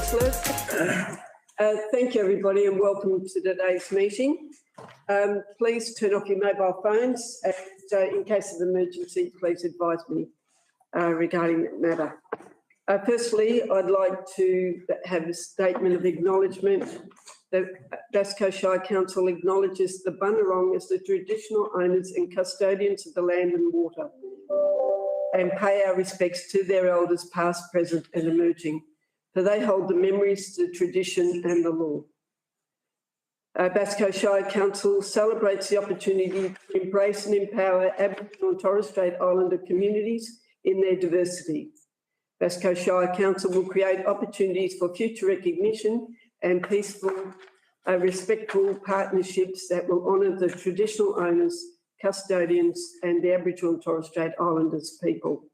Councillor. Thank you, everybody, and welcome to today's meeting. Please turn off your mobile phones, and in case of emergency, please advise me regarding that matter. Firstly, I'd like to have a statement of acknowledgement. The Basco Shire Council acknowledges the Bunurong as the traditional owners and custodians of the land and water, and pay our respects to their elders past, present and emerging, for they hold the memories, the tradition and the law. Basco Shire Council celebrates the opportunity to embrace and empower Aboriginal and Torres Strait Islander communities in their diversity. Basco Shire Council will create opportunities for future recognition and peaceful, respectful partnerships that will honour the traditional owners, custodians and the Aboriginal and Torres Strait Islanders people.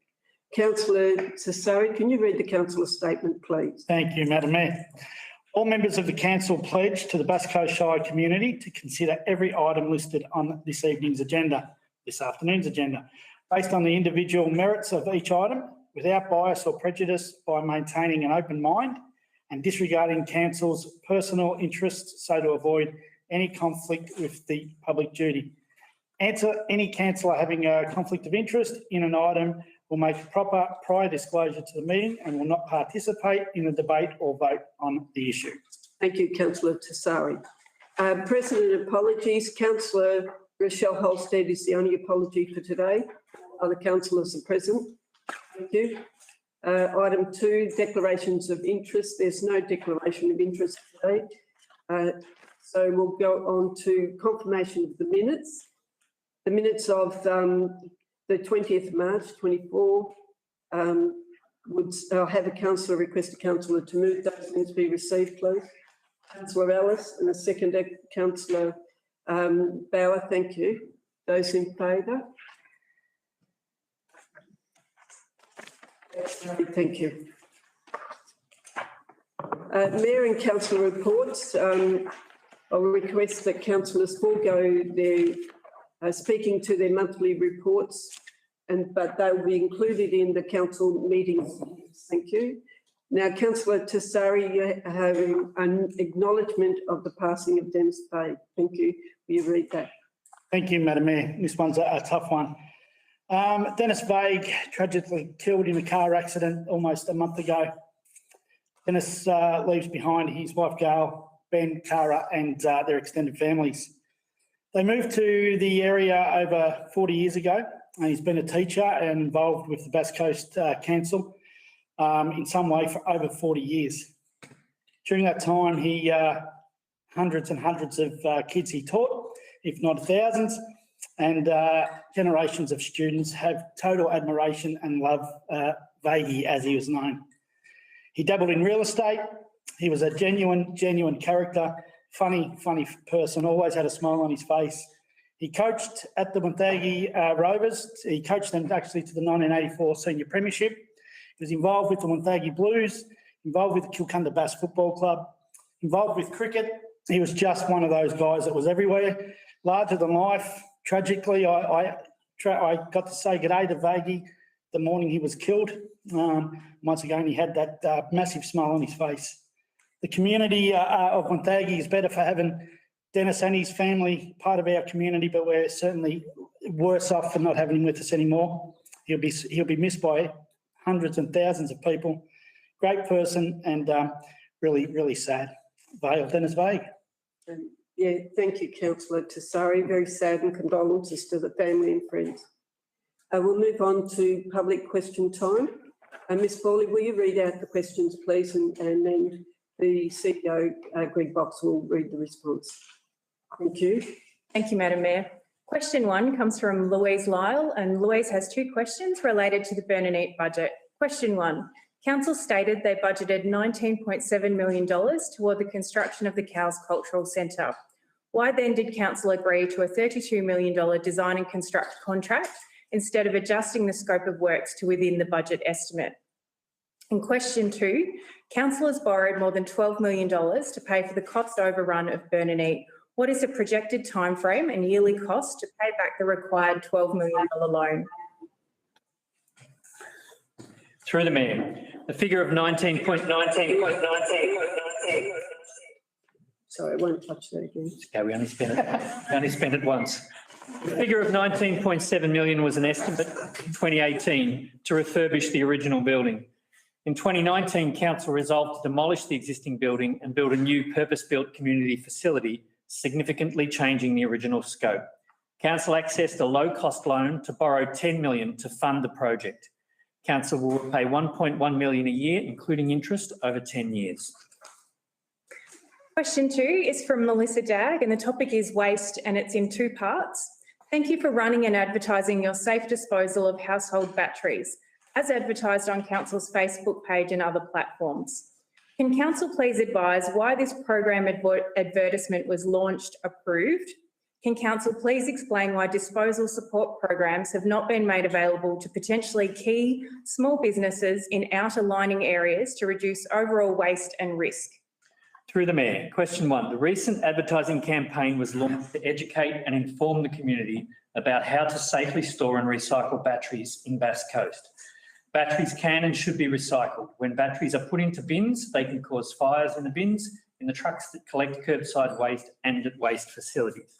Councillor Cesari, can you read the councillor statement, please? Thank you, Madam Mayor. All members of the council pledge to the Basco Shire community to consider every item listed on this afternoon's agenda, based on the individual merits of each item, without bias or prejudice, by maintaining an open mind and disregarding council's personal interests, so to avoid any conflict with the public duty. Any councillor having a conflict of interest in an item will make proper prior disclosure to the meeting and will not participate in the debate or vote on the issue. Thank you, Councillor Tessari. President apologies. Councillor Rochelle Holstead is the only apology for today. Other councillors are present. Thank you. Item 2, declarations of interest. There's no declaration of interest today. So we'll go on to confirmation of the minutes. The minutes of the 20th of March 24 I'll have a councillor request a councillor to move those minutes be received, please. Councillor Ellis and a seconder, Councillor Bauer. Thank you. Those in favour? Thank you. Mayor and councillor reports. I'll request that councillors forego their speaking to their monthly reports, but they will be included in the council meetings. Thank you. Now, Councillor Tessari, you have an acknowledgement of the passing of Dennis Vague. Thank you. Will you read that? Thank you, Madam Mayor. This one's a tough one. Dennis Vague tragically killed in a car accident almost a month ago. Dennis leaves behind his wife Gail, Ben, Cara and their extended families. They moved to the area over 40 years ago, and he's been a teacher and involved with the Bass Coast Council in some way for over 40 years. During that time, he hundreds and hundreds of kids he taught, if not thousands, and generations of students have total admiration and love Vague, as he was known. He dabbled in real estate. He was a genuine character. Funny person, always had a smile on his face. He coached at the Wonthaggi Rovers. He coached them actually to the 1984 Senior Premiership. He was involved with the Wonthaggi Blues, involved with the Kilcunda Bass Football Club, involved with cricket. He was just one of those guys that was everywhere, larger than life. Tragically, I got to say good day to Vague the morning he was killed. Once again, he had that massive smile on his face. The community of Wonthaggi is better for having Dennis and his family part of our community, but we're certainly worse off for not having him with us anymore. He'll be missed by hundreds and thousands of people. Great person and really sad. Dennis Vague. Yeah, thank you, Councillor Tessari. Very sad and condolences to the family and friends. We'll move on to public question time. Ms. Fawley, will you read out the questions, please, and then the CEO, Greg Box, will read the response. Thank you. Thank you, Madam Mayor. Question 1 comes from Louise Lyle, and Louise has 2 questions related to the Burn and Eat budget. Question 1. Council stated they budgeted $19.7 million toward the construction of the Cowes Cultural Centre. Why then did Council agree to a $32 million design and construct contract instead of adjusting the scope of works to within the budget estimate? In question 2, Council has borrowed more than $12 million to pay for the cost overrun of Burn and Eat. What is the projected timeframe and yearly cost to pay back the required $12 million loan? Through the Mayor, A figure of 19.19. Sorry, I won't touch that again. Okay, we only spent it once. The figure of 19.7 million was an estimate in 2018 to refurbish the original building. In 2019, council resolved to demolish the existing building and build a new purpose-built community facility, significantly changing the original scope. Council accessed a low-cost loan to borrow 10 million to fund the project. Council will repay 1.1 million a year, including interest, over 10 years. Question 2 is from Melissa Dagg and the topic is waste and it's in 2 parts. Thank you for running and advertising your safe disposal of household batteries, as advertised on Council's Facebook page and other platforms. Can Council please advise why this program advertisement was launched, approved? Can Council please explain why disposal support programs have not been made available to potentially key small businesses in outer lining areas to reduce overall waste and risk? Through the Mayor. Question 1. The recent advertising campaign was launched to educate and inform the community about how to safely store and recycle batteries in Bass Coast. Batteries can and should be recycled. When batteries are put into bins, they can cause fires in the bins, in the trucks that collect curbside waste and at waste facilities.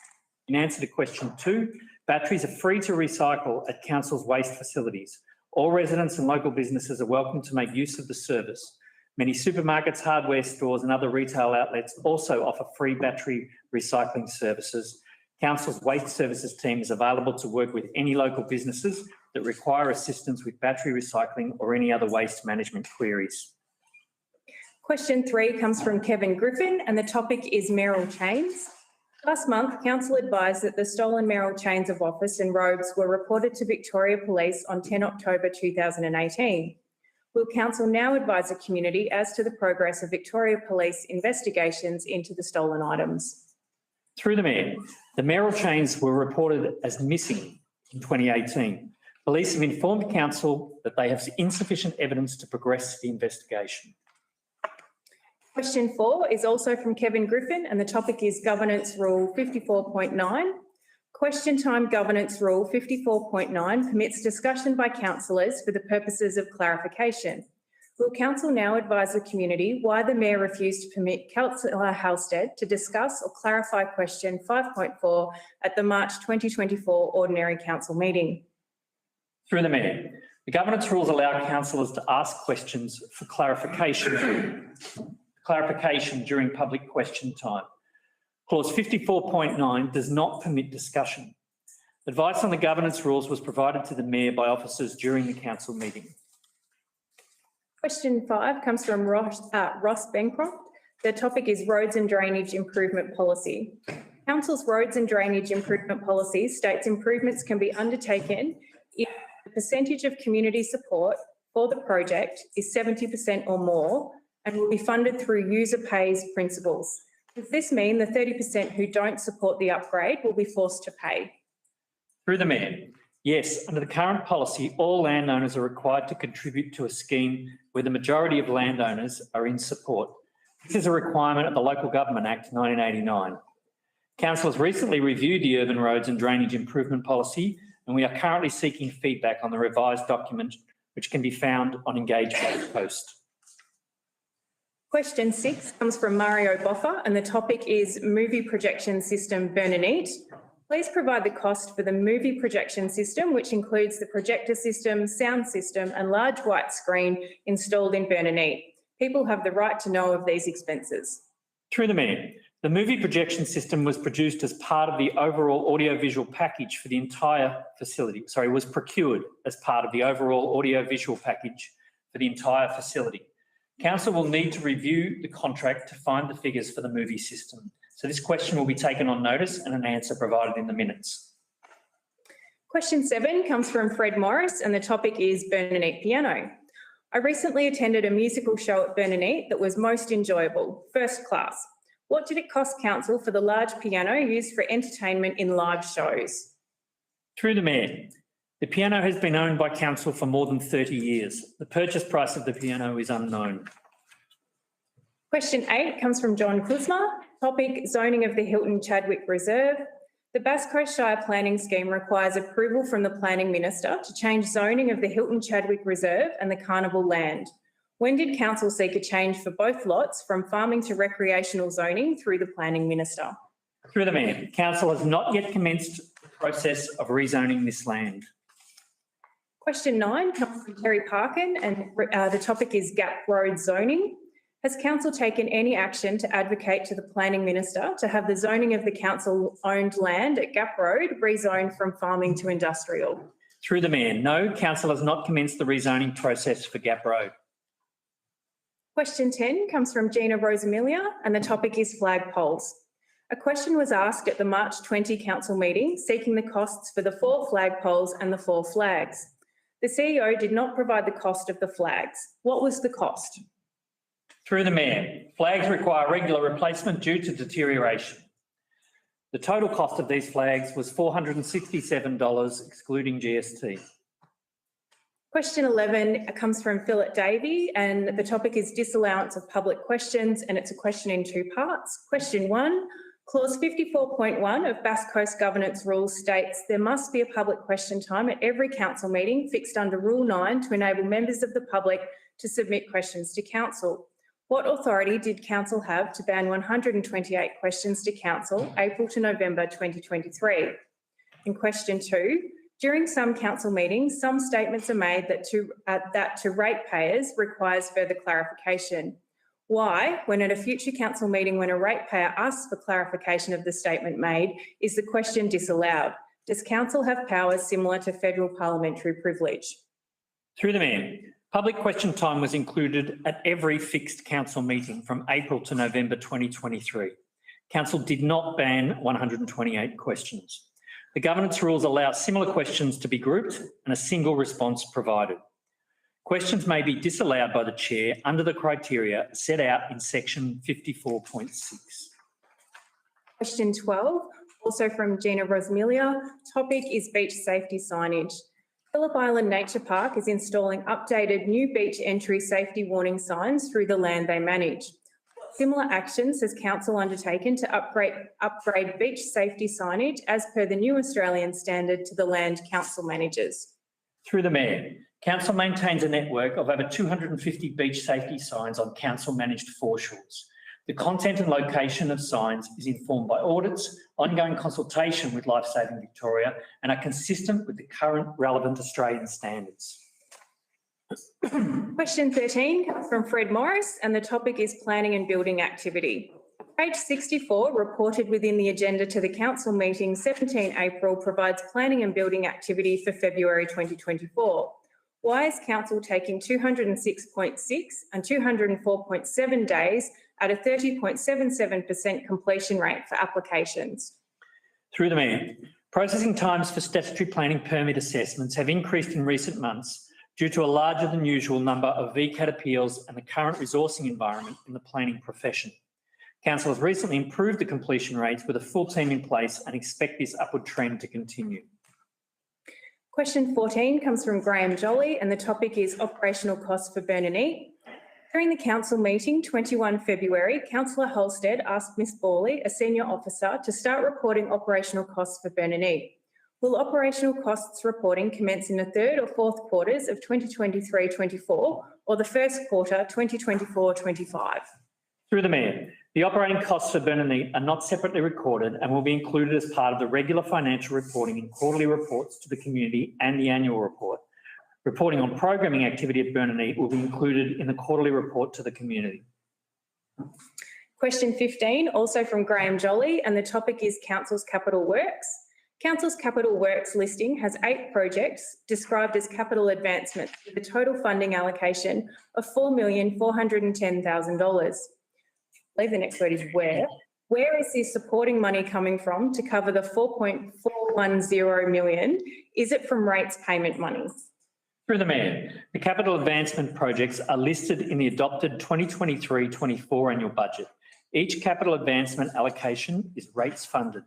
In answer to question 2, batteries are free to recycle at Council's waste facilities. All residents and local businesses are welcome to make use of the service. Many supermarkets, hardware stores and other retail outlets also offer free battery recycling services. Council's waste services team is available to work with any local businesses that require assistance with battery recycling or any other waste management queries. Question 3 comes from Kevin Griffin and the topic is Merrill chains. Last month, Council advised that the stolen Merrill chains of office and robes were reported to Victoria Police on 10 October 2018. Will Council now advise the community as to the progress of Victoria Police investigations into the stolen items? Through the Mayor. The Merrill chains were reported as missing in 2018. Police have informed Council that they have insufficient evidence to progress the investigation. Question 4 is also from Kevin Griffin and the topic is Governance Rule 54.9. Question time Governance Rule 54.9 permits discussion by councillors for the purposes of clarification. Will Council now advise the community why the Mayor refused to permit Councillor Halstead to discuss or clarify question 5.4 at the March 2024 Ordinary Council meeting? Through the Mayor. The Governance Rules allow councillors to ask questions for clarification during public question time. Clause 54.9 does not permit discussion. Advice on the Governance Rules was provided to the Mayor by officers during the Council meeting. Question 5 comes from Ross Bancroft. The topic is Roads and Drainage Improvement Policy. Council's Roads and Drainage Improvement Policy states improvements can be undertaken if the percentage of community support for the project is 70% or more and will be funded through user pays principles. Does this mean the 30% who don't support the upgrade will be forced to pay? Through the Mayor. Yes, under the current policy, all landowners are required to contribute to a scheme where the majority of landowners are in support. This is a requirement of the Local Government Act 1989. Council has recently reviewed the Urban Roads and Drainage Improvement Policy and we are currently seeking feedback on the revised document which can be found on Engage Post. Question 6 comes from Mario Boffa and the topic is Movie Projection System Burnanite. Please provide the cost for the movie projection system, which includes the projector system, sound system and large white screen installed in Burnanite. People have the right to know of these expenses. Through the Mayor. The movie projection system was produced as part of the overall audiovisual package for the entire facility. Was procured as part of the overall audiovisual package for the entire facility. Council will need to review the contract to find the figures for the movie system. So this question will be taken on notice and an answer provided in the minutes. Question 7 comes from Fred Morris and the topic is Burnanite Piano. I recently attended a musical show at Burnanite that was most enjoyable, first class. What did it cost Council for the large piano used for entertainment in live shows? Through the Mayor. The piano has been owned by Council for more than 30 years. The purchase price of the piano is unknown. Question 8 comes from John Kuzma. Topic, zoning of the Hilton Chadwick Reserve. The Bass Coast Shire planning scheme requires approval from the Planning Minister to change zoning of the Hilton Chadwick Reserve and the Carnival land. When did council seek a change for both lots from farming to recreational zoning through the planning minister? Through the Mayor, council has not yet commenced the process of rezoning this land. Question 9 comes from Terry Parkin and the topic is Gap Road zoning. Has council taken any action to advocate to the planning minister to have the zoning of the council-owned land at Gap Road rezoned from farming to industrial? Through the Mayor, no, council has not commenced the rezoning process for Gap Road. Question 10 comes from Gina Rosamilia and the topic is flag poles. A question was asked at the March 20 council meeting seeking the costs for the 4 flag poles and the 4 flags. The CEO did not provide the cost of the flags. What was the cost? Through the Mayor, flags require regular replacement due to deterioration. The total cost of these flags was $467 excluding GST. Question 11 comes from Philip Davey and the topic is disallowance of public questions and it's a question in 2 parts. Question 1, clause 54.1 of Bass Coast Governance Rules states there must be a public question time at every council meeting fixed under Rule 9 to enable members of the public to submit questions to council. What authority did council have to ban 128 questions to council April to November 2023? In question 2, during some council meetings, some statements are made that to ratepayers requires further clarification. Why, when at a future council meeting when a ratepayer asks for clarification of the statement made, is the question disallowed? Does council have powers similar to federal parliamentary privilege? Through the Mayor, public question time was included at every fixed council meeting from April to November 2023. Council did not ban 128 questions. The governance rules allow similar questions to be grouped and a single response provided. Questions may be disallowed by the chair under the criteria set out in section 54.6. Question 12, also from Gina Rosamilia. Topic is beach safety signage. Phillip Island Nature Park is installing updated new beach entry safety warning signs through the land they manage. Similar actions has council undertaken to upgrade beach safety signage as per the new Australian standard to the land council manages? Through the Mayor, council maintains a network of over 250 beach safety signs on council-managed foreshores. The content and location of signs is informed by audits, ongoing consultation with Lifesaving Victoria and are consistent with the current relevant Australian standards. Question 13 comes from Fred Morris and the topic is planning and building activity. Page 64, reported within the agenda to the council meeting 17 April, provides planning and building activity for February 2024. Why is council taking 206.6 and 204.7 days at a 30.77% completion rate for applications? Through the Mayor, processing times for statutory planning permit assessments have increased in recent months due to a larger than usual number of VCAT appeals and the current resourcing environment in the planning profession. Council has recently improved the completion rates with a full team in place and expect this upward trend to continue. Question 14 comes from Graham Jolly and the topic is operational costs for Burn and Eat. During the council meeting 21 February, Councillor Holstead asked Ms Borley, a senior officer, to start reporting operational costs for Burn and Eat. Will operational costs reporting commence in the 3rd or 4th quarters of 2023-24 or the 1st quarter 2024-25? Through the Mayor, the operating costs for Burn and Eat are not separately recorded and will be included as part of the regular financial reporting in quarterly reports to the community and the annual report. Reporting on programming activity at Burn and Eat will be included in the quarterly report to the community. Question 15, also from Graham Jolly, and the topic is Council's Capital Works. Council's Capital Works listing has 8 projects described as capital advancements with a total funding allocation of $4,410,000. I believe the next word is where. Where is this supporting money coming from to cover the $4.410 million? Is it from rates payment monies? Through the Mayor, the capital advancement projects are listed in the adopted 2023-24 annual budget. Each capital advancement allocation is rates funded.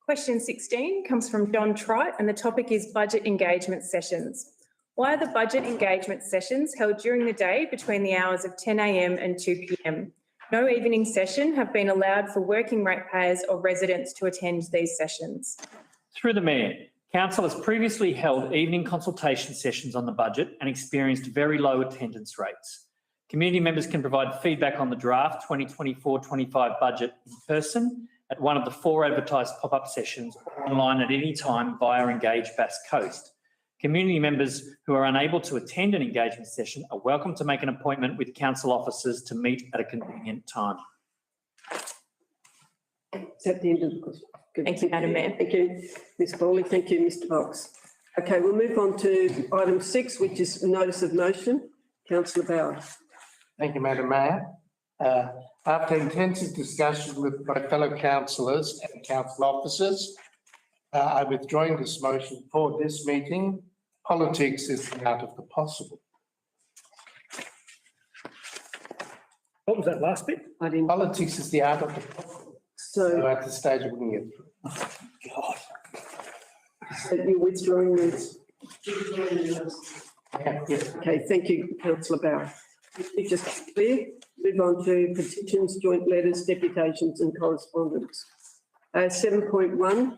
Question 16 comes from John Trott and the topic is budget engagement sessions. Why are the budget engagement sessions held during the day between the hours of 10 a.m. and 2 p.m? No evening session have been allowed for working ratepayers or residents to attend these sessions. Through the Mayor, Council has previously held evening consultation sessions on the budget and experienced very low attendance rates. Community members can provide feedback on the draft 2024-25 budget in person at one of the 4 advertised pop-up sessions or online at any time via Engage Bass Coast. Community members who are unable to attend an engagement session are welcome to make an appointment with council officers to meet at a convenient time. Is that the end of the question? Good. Thank you, Madam Mayor. Thank you, Ms Bowley. Thank you, Mr Fox. Okay, we'll move on to item 6, which is notice of motion. Councillor Bauer. Thank you, Madam Mayor. After intensive discussion with my fellow councillors and council officers, I'm withdrawing this motion for this meeting. Politics is the art of the possible. What was that last bit? I didn't. Politics is the art of the possible. So So, at this stage, we're going to get through. God. so you're withdrawing this? Yes. Okay, thank you, councillor Bauer. You just clear. Move on to petitions, joint letters, deputations and correspondence. 7.1,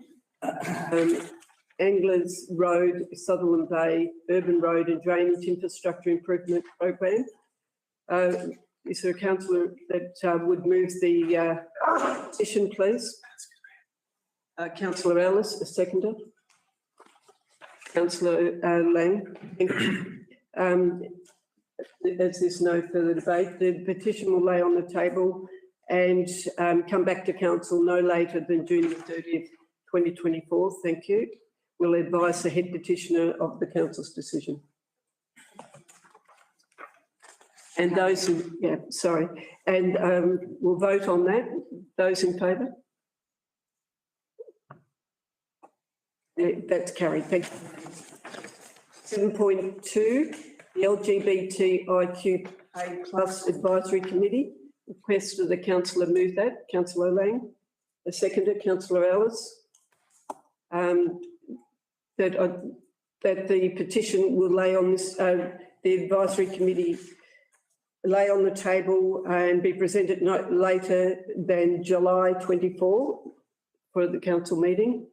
Anglers Road, Sutherland Bay, Urban Road and Drainage Infrastructure Improvement Program. Is there a councillor that would move the petition, please? Councillor Ellis, a seconder. Councillor Lang. Thank you. As there's no further debate, the petition will lay on the table and come back to council no later than June the 30th, 2024. Thank you. We'll advise the head petitioner of the council's decision. And those who, and we'll vote on that. Those in favour? That's carried. Thank you. 7.2. The LGBTIQA+ Advisory Committee, request that the councillor move that. Councillor Lang, a seconder, Councillor Ellis. That the petition will lay on this, the advisory committee lay on the table and be presented no later than July 24 for the council meeting.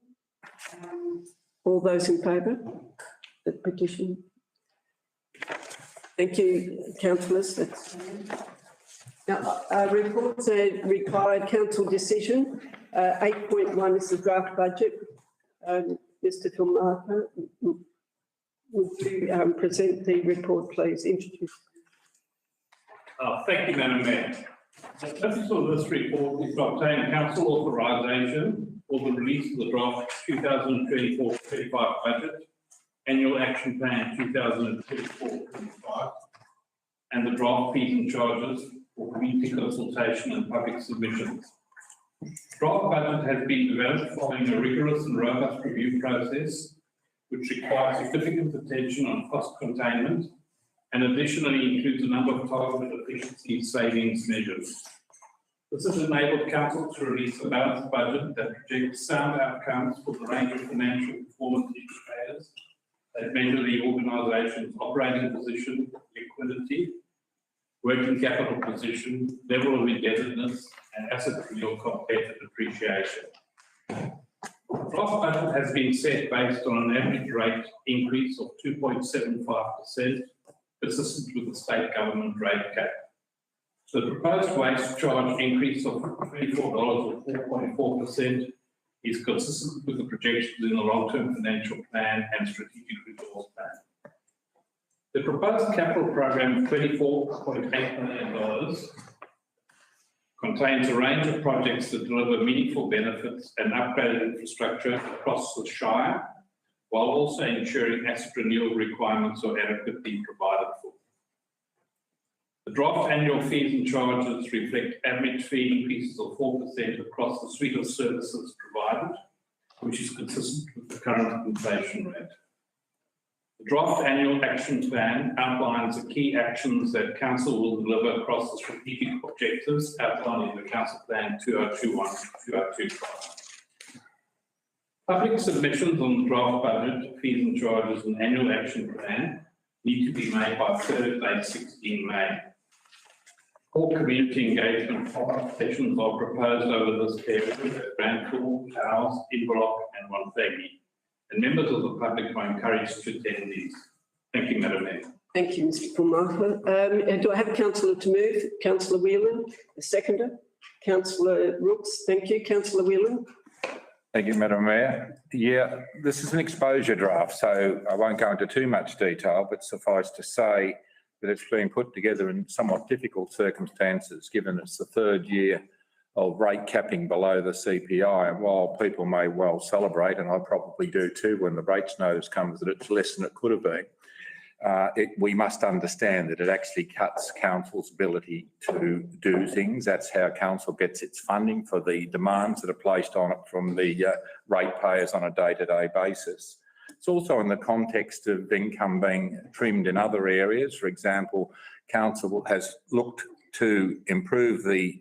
All those in favour? The petition. Thank you, councillors. Now, reports are required council decision. 8.1 is the draft budget. Mr Phil Marker, would you present the report, please? Introduce. Thank you, Madam Mayor. The purpose of this report is to obtain council authorisation for the release of the draft 2024-25 budget, annual action plan 2024-25, and the draft fees and charges for community consultation and public submissions. Draft budget has been developed following a rigorous and robust review process, which requires significant attention on cost containment and additionally includes a number of targeted efficiency savings measures. This has enabled council to release a balanced budget that projects sound outcomes for the range of financial performance indicators that measure the organisation's operating position, liquidity, working capital position, level of indebtedness, and asset renewal compared to depreciation. Draft budget has been set based on an average rate increase of 2.75%, consistent with the state government rate cap. So the proposed waste charge increase of $24 or 4.4% is consistent with the projections in the long-term financial plan and strategic resource plan. The proposed capital program of $24.8 million contains a range of projects that deliver meaningful benefits and upgraded infrastructure across the Shire, while also ensuring asset renewal requirements are adequately provided for. The draft annual fees and charges reflect average fee increases of 4% across the suite of services provided, which is consistent with the current inflation rate. The draft annual action plan outlines the key actions that council will deliver across the strategic objectives outlined in the council plan 2021-2025. Public submissions on the draft budget, fees and charges and annual action plan need to be made by Thursday, 16 May. 4 community engagement follow-up sessions are proposed over this period at Brandpool, Towers, Inverloch and Wonthaggi. and members of the public are encouraged to attend these. Thank you, Madam Mayor. Thank you, Mr Pulmarfa. Do I have a councillor to move? Councillor Whelan, a seconder. Councillor Rooks, thank you. Councillor Whelan. Thank you, Madam Mayor. Yeah, this is an exposure draft, so I won't go into too much detail, but suffice to say that it's been put together in somewhat difficult circumstances, given it's the third year of rate capping below the CPI. And while people may well celebrate, and I probably do too, when the rates notice comes that it's less than it could have been, we must understand that it actually cuts council's ability to do things. That's how council gets its funding for the demands that are placed on it from the ratepayers on a day-to-day basis. It's also in the context of income being trimmed in other areas. For example, council has looked to improve the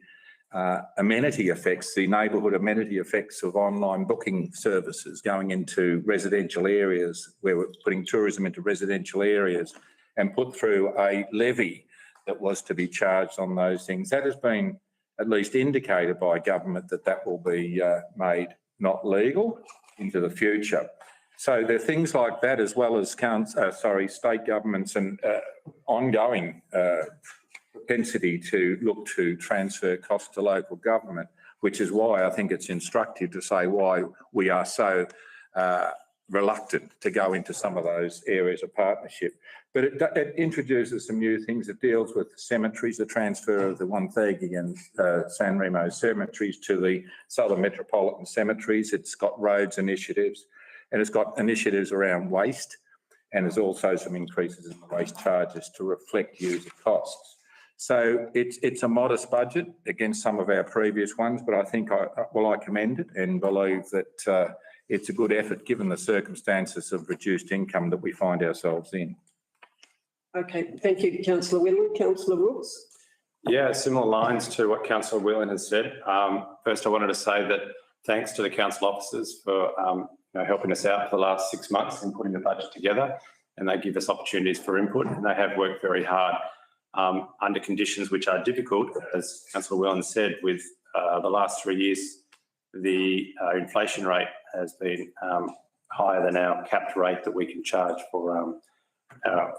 amenity effects, the neighbourhood amenity effects of online booking services going into residential areas, where we're putting tourism into residential areas, and put through a levy that was to be charged on those things. That has been at least indicated by government that will be made not legal into the future. So there are things like that, as well as state governments and ongoing propensity to look to transfer costs to local government, which is why I think it's instructive to say why we are so reluctant to go into some of those areas of partnership. But it introduces some new things. It deals with cemeteries, the transfer of the Wonthaggi and San Remo cemeteries to the Southern Metropolitan Cemeteries. It's got roads initiatives, and it's got initiatives around waste, and there's also some increases in the waste charges to reflect user costs. So it's a modest budget against some of our previous ones, but I think I commend it and believe that it's a good effort given the circumstances of reduced income that we find ourselves in. Okay, thank you, Councillor Whelan. Councillor Rooks. Yeah, similar lines to what Councillor Whelan has said. First, I wanted to say that thanks to the council officers for helping us out for the last 6 months in putting the budget together, and they give us opportunities for input, and they have worked very hard under conditions which are difficult, as Councillor Whelan said. With the last 3 years, the inflation rate has been higher than our capped rate that we can charge for our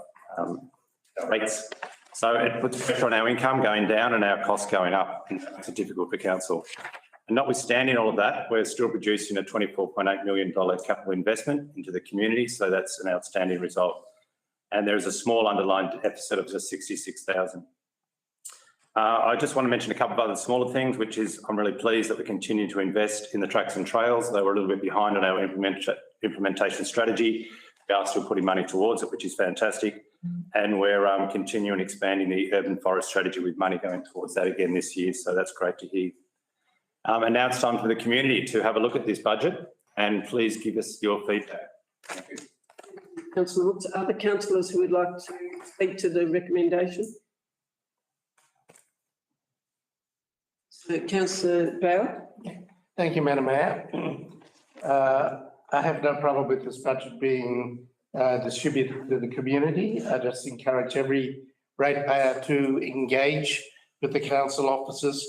rates. So it puts pressure on our income going down and our costs going up, and it's difficult for council. And notwithstanding all of that, we're still producing a $24.8 million capital investment into the community, so that's an outstanding result. And there is a small underlying deficit of just 66,000. I just want to mention a couple of other smaller things, which is I'm really pleased that we continue to invest in the tracks and trails. They were a little bit behind on our implementation strategy. We are still putting money towards it, which is fantastic. And we're continuing expanding the urban forest strategy with money going towards that again this year. So that's great to hear. And now it's time for the community to have a look at this budget, and please give us your feedback. Thank you. Councillor Rooks, are there councillors who would like to speak to the recommendation? So, Councillor Bauer. Thank you, Madam Mayor. I have no problem with this budget being distributed to the community. I just encourage every ratepayer to engage with the council officers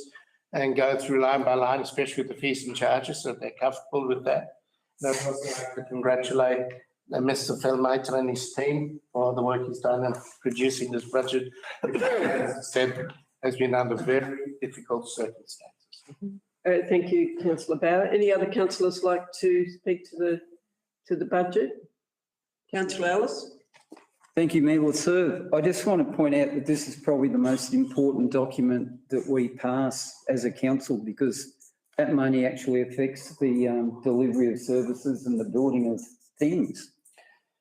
and go through line by line, especially with the fees and charges, so they're comfortable with that. And I'd also like to congratulate Mr. Feldmater and his team for the work he's done in producing this budget, which, as I said, has been under very difficult circumstances. Thank you, Councillor Bauer. Any other councillors like to speak to the budget? Councillor Ellis. Thank you, Mayor. Well, sir, I just want to point out that this is probably the most important document that we pass as a council, because that money actually affects the delivery of services and the building of things.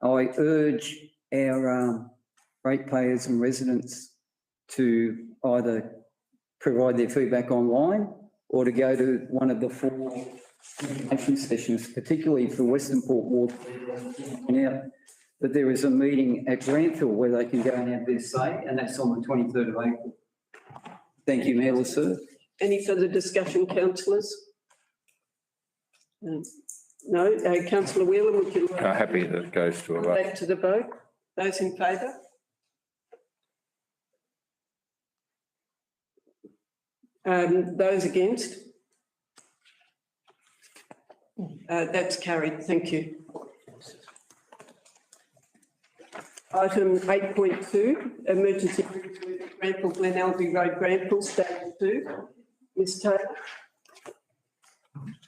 I urge our ratepayers and residents to either provide their feedback online or to go to one of the 4 information sessions, particularly for Western Port Ward, point out that there is a meeting at Granville where they can go and have their say, and that's on the 23rd of April. Thank you, Mayor Lasser. Any further discussion, councillors? No. Councillor Whelan, would you like Happy that it goes to a vote. back to the vote? Those in favour? Those against? That's carried. Thank you. Item 8.2, emergency Granville Glen Alby Road, Granville, stage 2. Ms Taylor.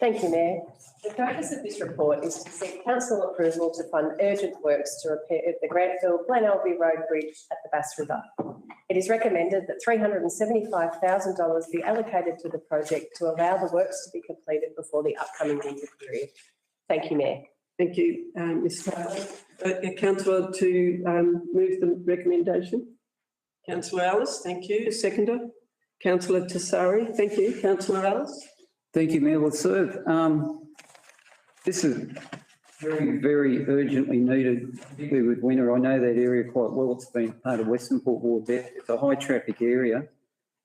Thank you, Mayor. The purpose of this report is to seek council approval to fund urgent works to repair the Granville Glen Alby Road Bridge at the Bass River. It is recommended that $375,000 be allocated to the project to allow the works to be completed before the upcoming winter period. Thank you, Mayor. Thank you, Ms Taylor. Councillor to move the recommendation. Councillor Ellis, thank you. Seconder. Councillor Tassari, thank you. Councillor Ellis. Thank you, Mayor Lasoov. This is very, very urgently needed, particularly with winter. I know that area quite well. It's been part of Western Port Ward there. It's a high traffic area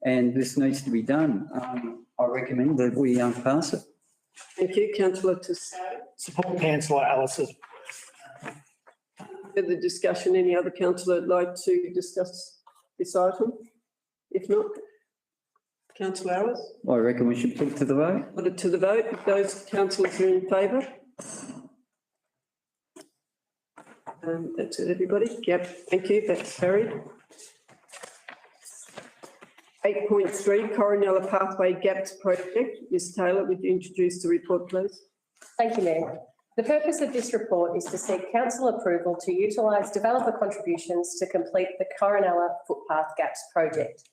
and this needs to be done. I recommend that we pass it. Thank you. Councillor Tassari. Support councillor Ellis's. Further discussion, any other councillor would like to discuss this item? If not, councillor Ellis. I reckon we should put it to the vote. Put it to the vote. Those councillors who are in favour? That's it, everybody. Yep, thank you. That's carried. 8.3, Coronella Pathway Gaps Project. Ms Taylor, would you introduce the report, please? Thank you, Mayor. The purpose of this report is to seek council approval to utilise developer contributions to complete the Coronella Footpath Gaps project.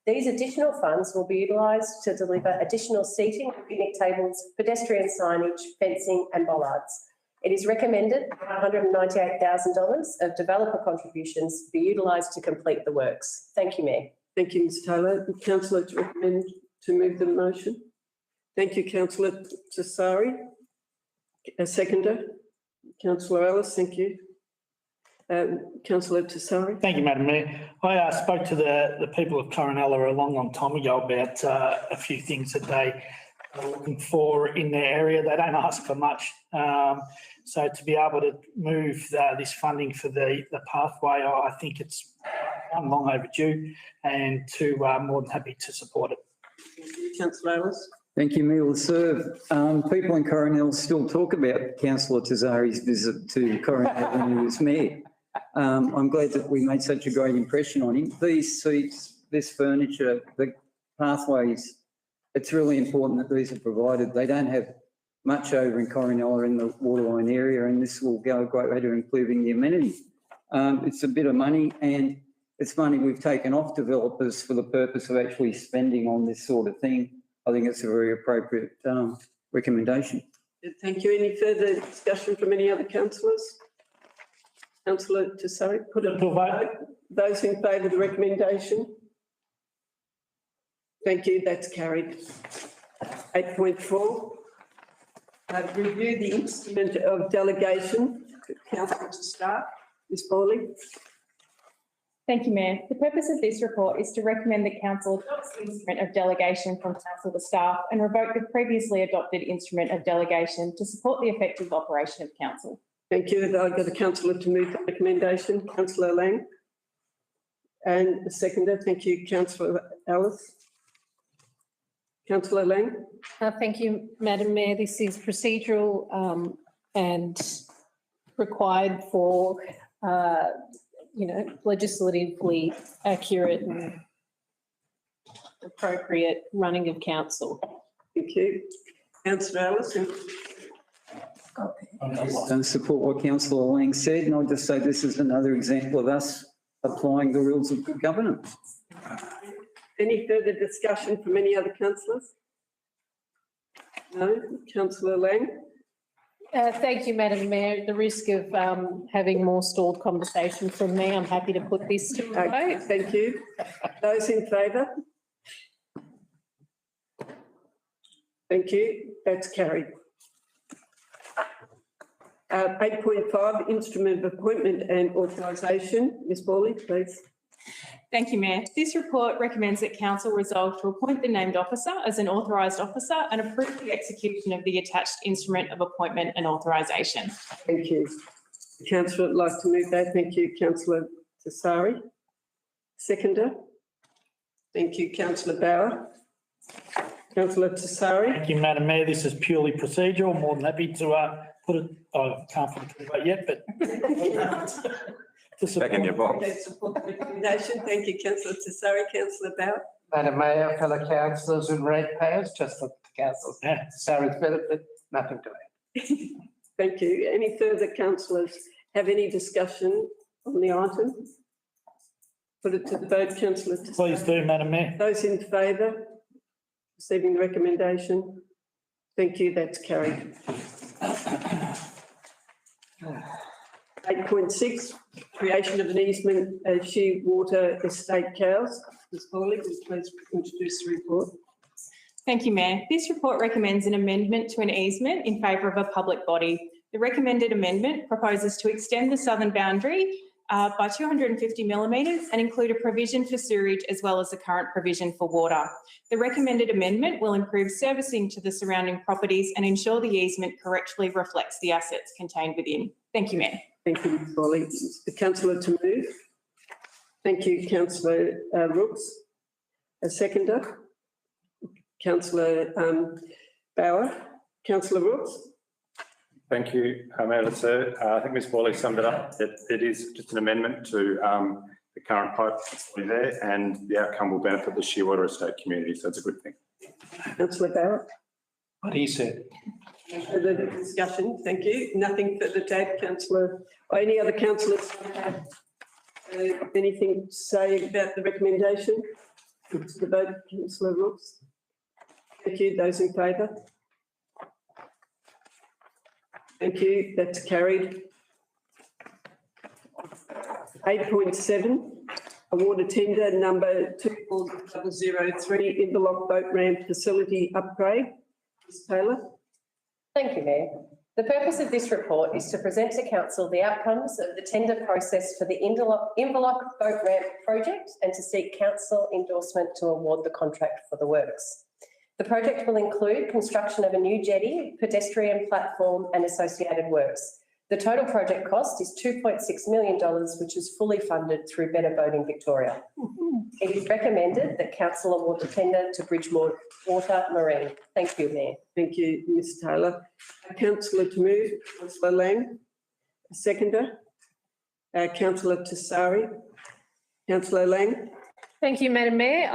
These additional funds will be utilised to deliver additional seating, picnic tables, pedestrian signage, fencing and bollards. It is recommended $198,000 of developer contributions be utilised to complete the works. Thank you, Mayor. Thank you, Ms Taylor. Councillor to recommend to move the motion. Thank you, Councillor Tassari. A seconder. Councillor Ellis, thank you. Councillor Tassari. Thank you, Madam Mayor. I spoke to the people of Coronella a long time ago about a few things that they are looking for in their area. They don't ask for much. So to be able to move this funding for the pathway, I think it's long overdue and more than happy to support it. Thank you, Councillor Ellis. Thank you, Mayor Lasoov. People in Coronella still talk about Councillor Tassari's visit to Coronella when he was mayor. I'm glad that we made such a great impression on him. These seats, this furniture, the pathways, it's really important that these are provided. They don't have much over in Coronella in the waterline area, and this will go a great way to improving the amenity. It's a bit of money, and it's money we've taken off developers for the purpose of actually spending on this sort of thing. I think it's a very appropriate recommendation. Thank you. Any further discussion from any other councillors? Councillor Tassari, put it to vote. Those in favour of the recommendation? Thank you. That's carried. 8.4. Review the instrument of delegation. Councillor to start. Ms Borley. Thank you, Mayor. The purpose of this report is to recommend the council adopts the instrument of delegation from council to staff and revoke the previously adopted instrument of delegation to support the effective operation of council. Thank you. I've got a councillor to move the recommendation. Councillor Lang. And the seconder. Thank you, Councillor Ellis. Councillor Lang. Thank you, Madam Mayor. This is procedural and required for legislatively accurate and appropriate running of council. Thank you. Councillor Ellis. And support what Councillor Lang said, and I'll just say this is another example of us applying the rules of good governance. Any further discussion from any other councillors? No. Councillor Lang. Thank you, Madam Mayor. At the risk of having more stalled conversation from me, I'm happy to put this to a vote. Thank you. Those in favour? Thank you. That's carried. 8.5, instrument of appointment and authorisation. Ms Borley, please. Thank you, Mayor. This report recommends that council resolve to appoint the named officer as an authorised officer and approve the execution of the attached instrument of appointment and authorisation. Thank you. Councillor would like to move that. Thank you, Councillor Tassari. Seconder. Thank you, Councillor Bauer. Councillor Tassari. Thank you, Madam Mayor. This is purely procedural. More than happy to put it, I can't put it to the vote yet, but To Back in your support. box. Okay, support the recommendation. Thank you, councillor Tesari. Councillor Bauer. Madam Mayor, fellow councillors and ratepayers, just for councillor Tesari's benefit, nothing to add. Thank you. Any further councillors have any discussion on the item? Put it to the vote, councillor Tesari. Please do, Madam Mayor. Those in favour, receiving the recommendation? Thank you, that's carried. 8.6, creation of an easement at Shearwater Estate Cows. Ms. Foley, will you please introduce the report? Thank you, Mayor. This report recommends an amendment to an easement in favour of a public body. The recommended amendment proposes to extend the southern boundary by 250 millimetres and include a provision for sewerage as well as the current provision for water. The recommended amendment will improve servicing to the surrounding properties and ensure the easement correctly reflects the assets contained within. Thank you, Mayor. Thank you, Ms. Foley. The councillor to move. Thank you, councillor Rooks. A seconder. Councillor Bauer. Councillor Rooks. Thank you, Mayor Sir. I think Ms Worley summed it up. It is just an amendment to the current pipe that's already there, and the outcome will benefit the Shearwater Estate community, so it's a good thing. Councillor Bauer. What he said. No further discussion. Thank you. Nothing further to add, councillor. Or any other councillors have anything to say about the recommendation? Put to the vote, councillor Rooks. Thank you. Those in favour? Thank you. That's carried. 8.7, award a tender number 24003 Interlock Boat Ramp Facility Upgrade. Ms Taylor. Thank you, Mayor. The purpose of this report is to present to council the outcomes of the tender process for the Inverloch Boat Ramp project and to seek council endorsement to award the contract for the works. The project will include construction of a new jetty, pedestrian platform and associated works. The total project cost is $2.6 million, which is fully funded through Better Boating Victoria. It is recommended that council award the tender to Bridgewater Marine. Thank you, Mayor. Thank you, Ms Taylor. Councillor to move, councillor Lang. A seconder. Councillor Tesari. Councillor Lang. Thank you, Madam Mayor.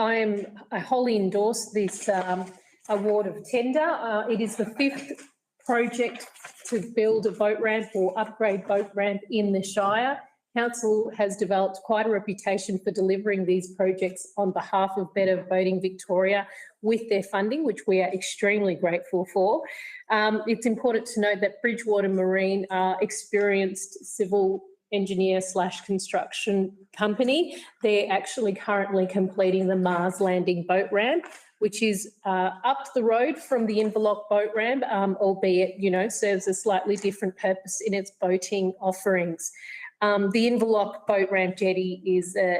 I wholly endorse this award of tender. It is the fifth project to build a boat ramp or upgrade boat ramp in the Shire. Council has developed quite a reputation for delivering these projects on behalf of Better Boating Victoria with their funding, which we are extremely grateful for. It's important to note that Bridgewater Marine are experienced civil engineer/construction company. They're actually currently completing the Mars Landing boat ramp, which is up the road from the Inverloch boat ramp, albeit, serves a slightly different purpose in its boating offerings. The Inverloch boat ramp jetty is a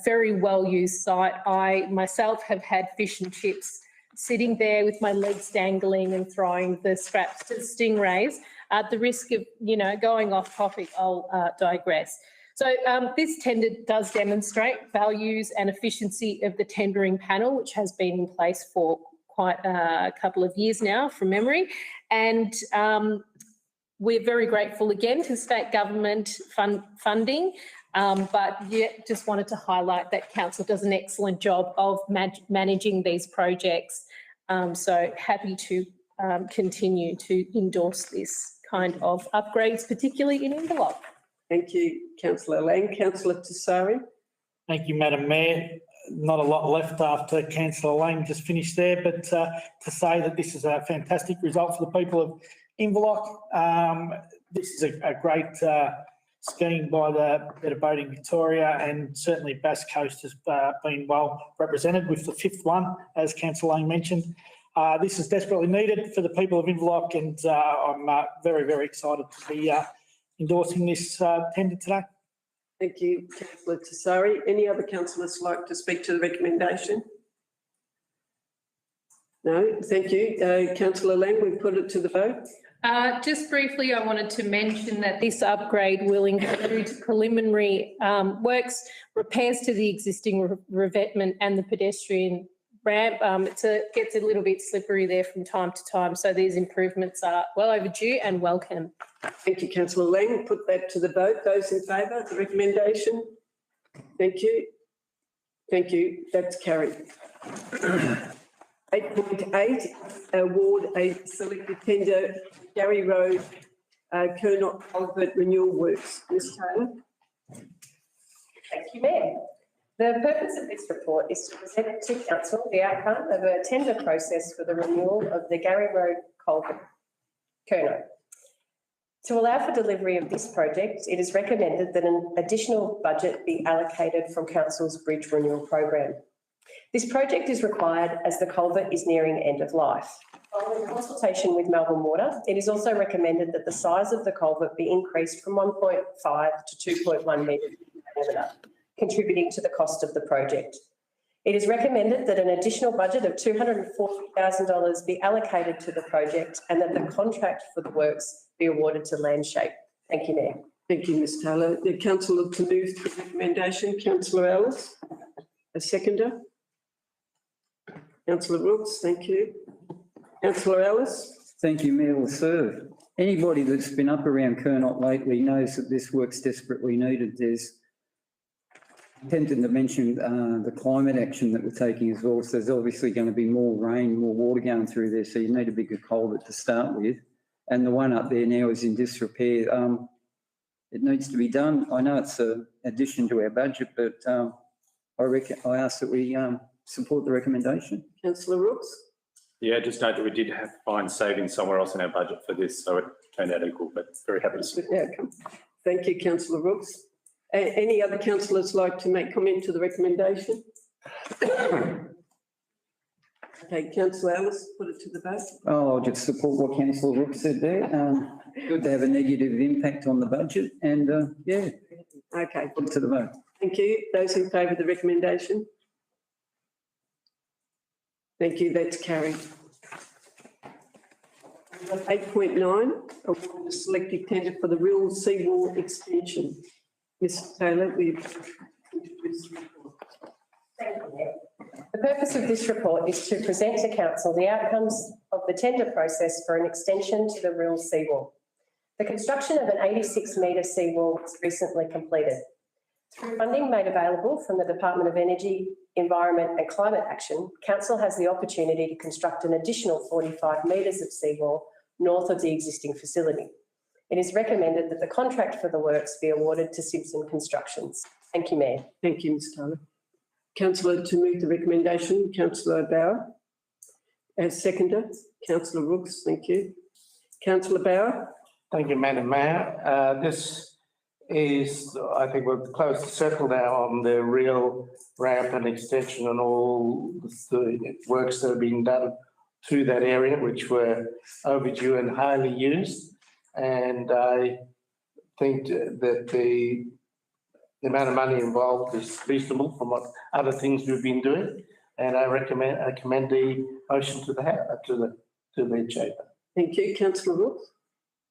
very well-used site. I myself have had fish and chips sitting there with my legs dangling and throwing the scraps to the stingrays. At the risk of, going off topic, I'll digress. So this tender does demonstrate values and efficiency of the tendering panel, which has been in place for quite a couple of years now from memory. And we're very grateful again to state government funding, but just wanted to highlight that council does an excellent job of managing these projects. So happy to continue to endorse this kind of upgrades, particularly in Inverloch. Thank you, councillor Lang. Councillor Tesari. Thank you, Madam Mayor. Not a lot left after councillor Lang just finished there, but to say that this is a fantastic result for the people of Inverloch. This is a great scheme by the Better Boating Victoria, and certainly Bass Coast has been well represented with the fifth one, as councillor Lang mentioned. This is desperately needed for the people of Inverloch, and I'm very, very excited to be endorsing this tender today. Thank you, councillor Tesari. Any other councillors like to speak to the recommendation? No, thank you. Councillor Lang, we put it to the vote. Just briefly, I wanted to mention that this upgrade will include preliminary works, repairs to the existing revetment and the pedestrian ramp. Gets a little bit slippery there from time to time. So these improvements are well overdue and welcome. Thank you, councillor Lang. Put that to the vote. Those in favour of the recommendation? Thank you. Thank you. That's carried. 8.8, award a selected tender, Gary Road, Kernot Culvert Renewal Works. Ms Taylor? Thank you, Mayor. The purpose of this report is to present to council the outcome of a tender process for the renewal of the Gary Road Culvert, Kernot. To allow for delivery of this project, it is recommended that an additional budget be allocated from council's bridge renewal program. This project is required as the culvert is nearing end of life. Following consultation with Melbourne Water, it is also recommended that the size of the culvert be increased from 1.5 to 2.1 metres in diameter, contributing to the cost of the project. It is recommended that an additional budget of $240,000 be allocated to the project and that the contract for the works be awarded to Landshape. Thank you, Mayor. Thank you, Ms Taylor. The councillor to move the recommendation, councillor Ellis. A seconder? Councillor Brooks, thank you. Councillor Ellis? Thank you, Mayor will serve. Anybody that's been up around Kernot lately knows that this work's desperately needed. There's intended to mention the climate action that we're taking as well. So there's obviously going to be more rain, more water going through there. So you need a bigger culvert to start with. And the one up there now is in disrepair. It needs to be done. I know it's an addition to our budget, but I ask that we support the recommendation. Councillor Brooks? Yeah, just note that we did have to find savings somewhere else in our budget for this, so it turned out equal, but very happy to support. Good outcome. Thank you, councillor Brooks. Any other councillors like to make comment to the recommendation? Okay, councillor Ellis, put it to the vote. Oh, I'll just support what councillor Rook said there. Good to have a negative impact on the budget and yeah, Okay, put it to the vote. thank you. Those in favour of the recommendation? Thank you, that's carried. 8.9, award a selective tender for the Rill Seawall extension. Ms Taylor, will you introduce the report? Thank you, Mayor. The purpose of this report is to present to council the outcomes of the tender process for an extension to the Rill seawall. The construction of an 86-metre seawall was recently completed. Through funding made available from the Department of Energy, Environment and Climate Action, council has the opportunity to construct an additional 45 metres of seawall north of the existing facility. It is recommended that the contract for the works be awarded to Simpson Constructions. Thank you, Mayor. Thank you, Ms Taylor. Councillor to move the recommendation, councillor Bauer. As seconder, councillor Brooks, thank you. Councillor Bauer? Thank you, Madam Mayor. This is, I think we've closed the circle now on the real ramp and extension and all the works that are being done through that area, which were overdue and highly used. And I think that the amount of money involved is reasonable from what other things we've been doing. And I commend the motion to the chamber. Thank you, councillor Brooks.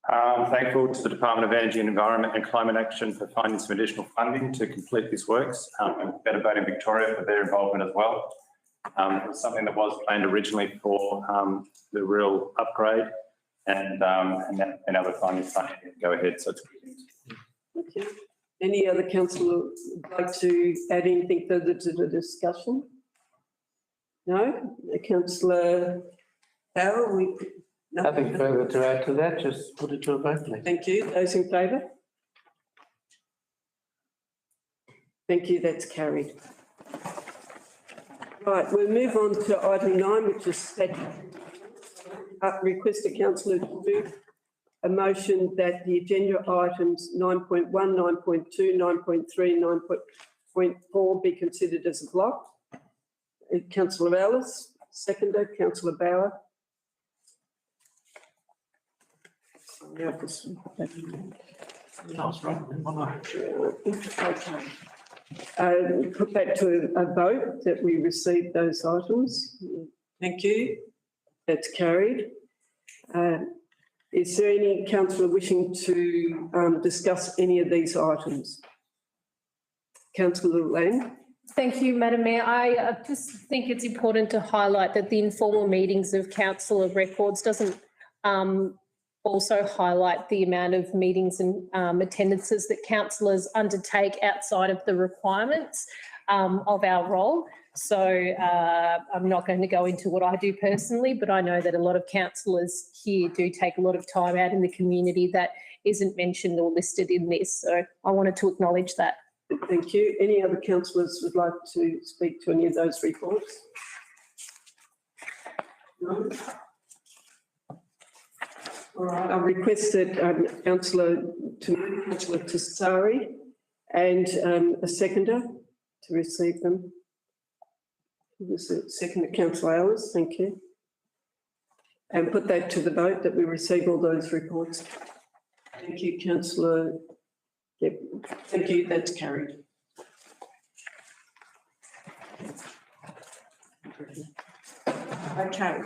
Thankful to the Department of Energy and Environment and Climate Action for finding some additional funding to complete this works, and Better Boating Victoria for their involvement as well. It was something that was planned originally for the real upgrade, and now we're finding funding to go ahead, so it's good. Okay. Any other councillor would like to add anything further to the discussion? No? Councillor Bauer, Nothing further to add to that, just put it to a vote, please. Thank you. Those in favour? Thank you, that's carried. Right, we'll move on to item 9, which is statutory. Request a councillor to move a motion that the agenda items 9.1, 9.2, 9.3, 9.4 be considered as a block. Councillor Ellis, seconder, councillor Bauer. Okay. Put that to a vote that we receive those items. Thank you. That's carried. Is there any councillor wishing to discuss any of these items? Councillor Lang? Thank you, Madam Mayor. I just think it's important to highlight that the informal meetings of councillor records doesn't also highlight the amount of meetings and attendances that councillors undertake outside of the requirements of our role. So I'm not going to go into what I do personally, but I know that a lot of councillors here do take a lot of time out in the community that isn't mentioned or listed in this. So I wanted to acknowledge that. Thank you. Any other councillors would like to speak to any of those reports? No? All right, I request that Councillor Tassari and a seconder to receive them. Was it second, Councillor Ellis? Thank you. And put that to the vote that we receive all those reports. Thank you, Councillor. Yep, thank you, that's carried. Okay.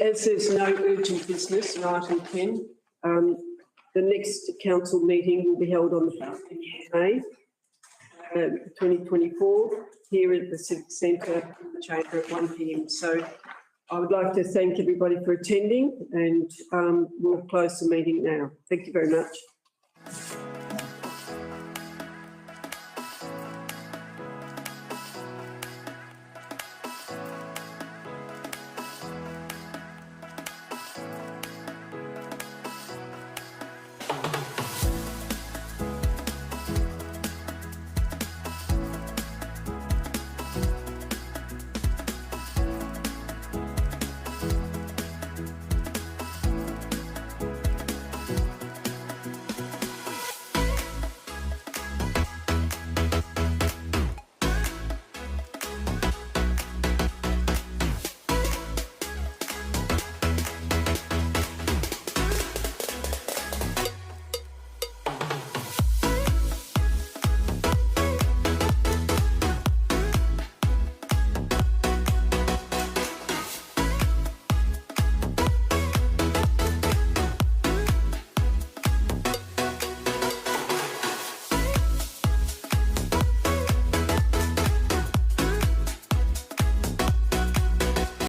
As there's no urgent business in item 10, the next council meeting will be held on the 15th of May 2024 here at the Civic Centre in the Chamber at 1 p.m. So I would like to thank everybody for attending and we'll close the meeting now. Thank you very much.